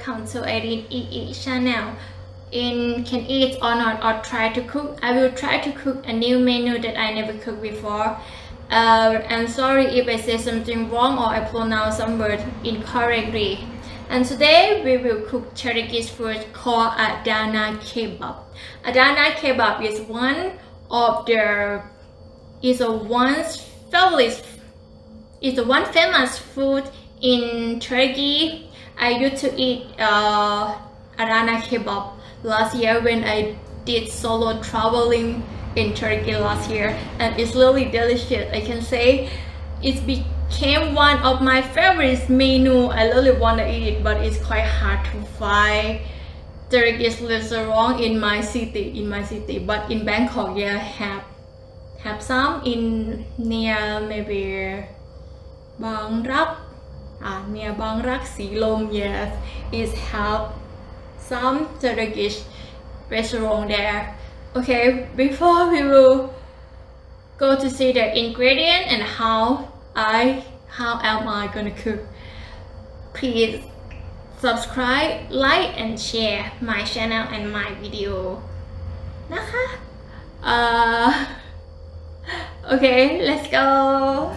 welcome to Irene channel. In Can Eat or Not or Try to Cook. I will try to cook a new menu that I never cooked before. I'm sorry if I say something wrong or I pronounce some word incorrectly. And today we will cook Turkish food called Adana kebab. Adana kebab is one famous food in Turkey. I used to eat Adana kebab last year when I did solo traveling in Turkey last year, and it's really delicious. I can say it became one of my favorite menu. I really want to eat it, but it's quite hard to find Turkish restaurant in my city. But in Bangkok, yeah, have some in near maybe Bang Rak, near Bang Rak, Silom. Yes, it have some Turkish restaurant there. Okay, before we will go to see the ingredient and how am I gonna cook, please subscribe, like and share my channel and my video. Okay, let's go.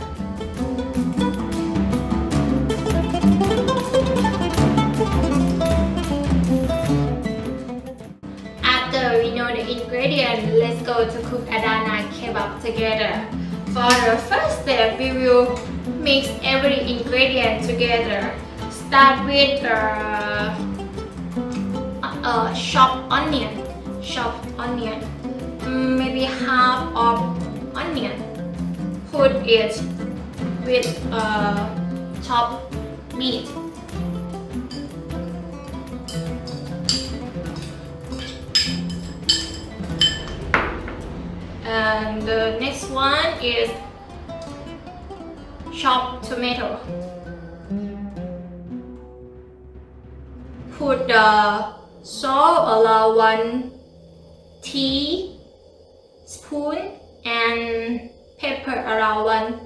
After we know the ingredient, let's go to cook Adana kebab together. For the first step, we will mix every ingredient together. Start with chopped onion, maybe half of onion. Put it with chopped meat. And the next one is chopped tomato. Put the salt around 1 teaspoon and pepper around 1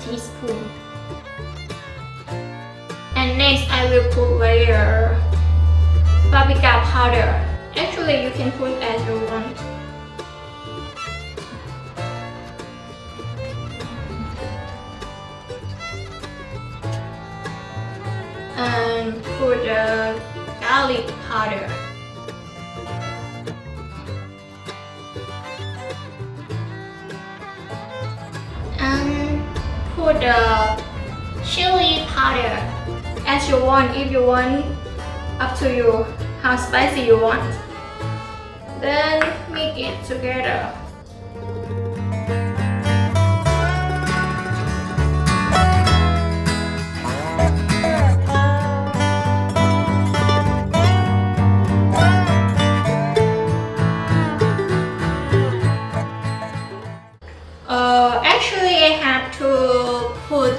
teaspoon. And next I will put layer paprika powder. Actually you can put as you want. And put the garlic powder. And put the chili powder as you want. If you want, up to you how spicy you want. Then mix it together. Actually, I have to put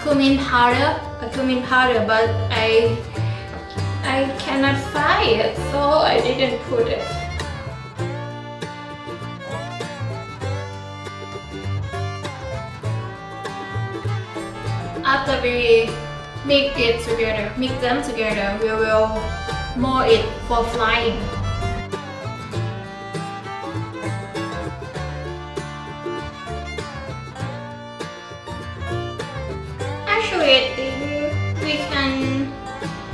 cumin powder, but I cannot find it, so I didn't put it. After we mix them together, we will mold it for frying. Actually, we can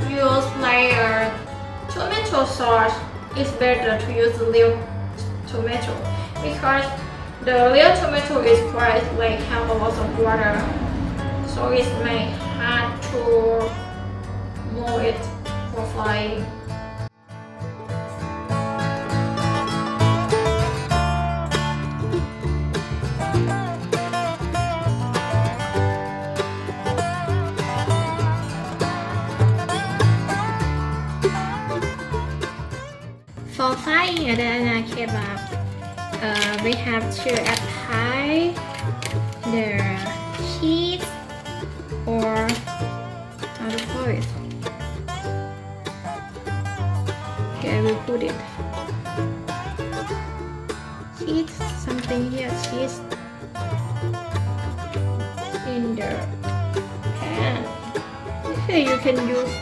use like tomato sauce. It's better to use real tomato because the real tomato is quite like have a lot of water, so it's may hard to mold it for frying. For frying Adana kebab, we have to apply the cheese or how to call it. Okay, I will put it. Cheese, something here, cheese in the pan. Here you can use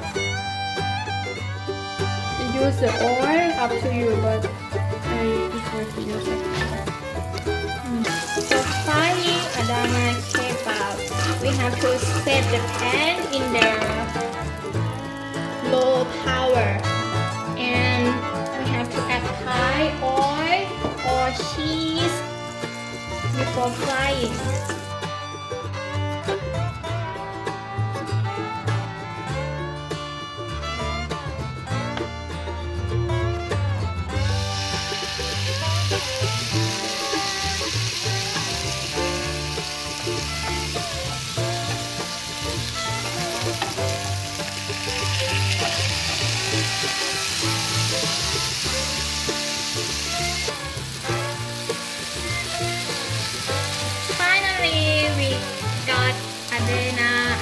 use the oil, up to you, but I prefer to use it. So frying Adana kebab, we have to set the pan in the low power, and we have to apply oil or cheese before frying.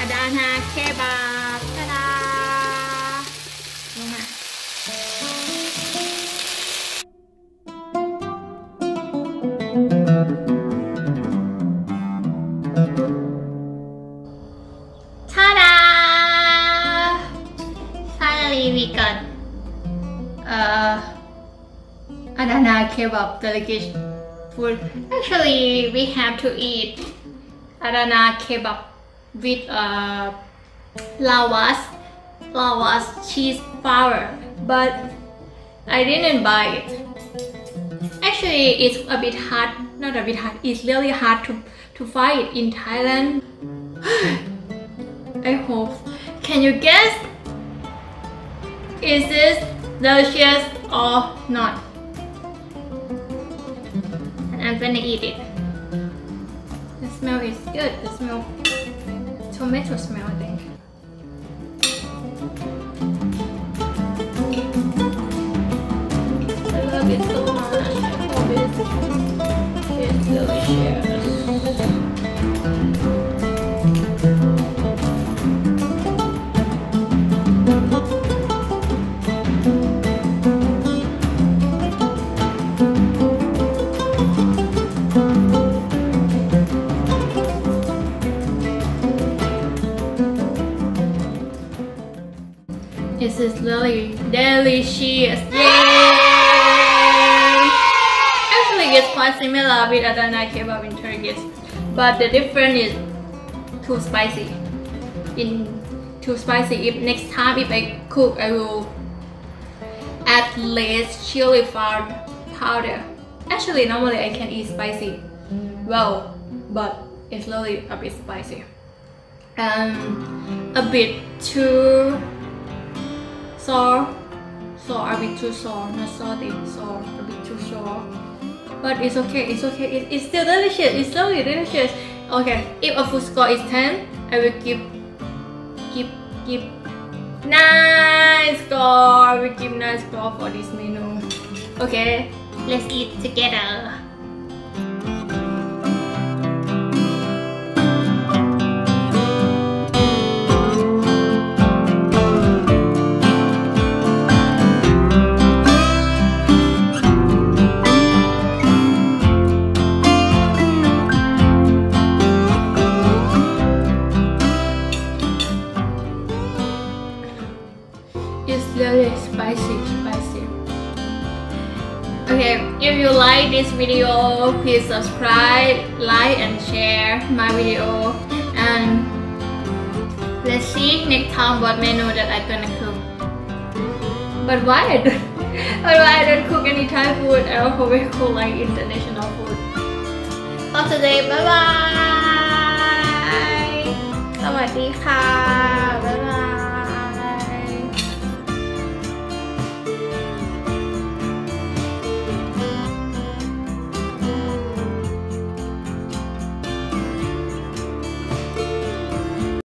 Adana kebab. Ta-da! Ta-da! Finally, we got Adana kebab, Turkish food. Actually, we have to eat Adana kebab with lawas cheese powder, but I didn't buy it. Actually, it's a bit hard, not a bit hard, it's really hard to find it in Thailand. I hope. Can you guess? Is this delicious or not? And I'm gonna eat it. The smell is good, the smell. Tomato smell, I think. I love it so much. I hope it's delicious. This is really delicious. Yay! Actually, it's quite similar with Adana kebab in Turkish, but the difference is too spicy. If next time if I cook, I will add less chili powder. Actually, normally I can eat spicy well, but it's really a bit spicy. A bit too sour, a bit too sour, not salty, sour, a bit too sour. But it's okay, it's still delicious, it's really delicious. Okay, if a food score is 10, I will give 9 score. I will give 9 score for this menu. Okay, let's eat together. It's really spicy. Okay, if you like this video, please subscribe, like and share my video, and let's see next time what menu that I'm gonna cook. But why I don't cook any Thai food? I always cook like international food. For today, bye bye. สวัสดีค่ะบ๊ายบาย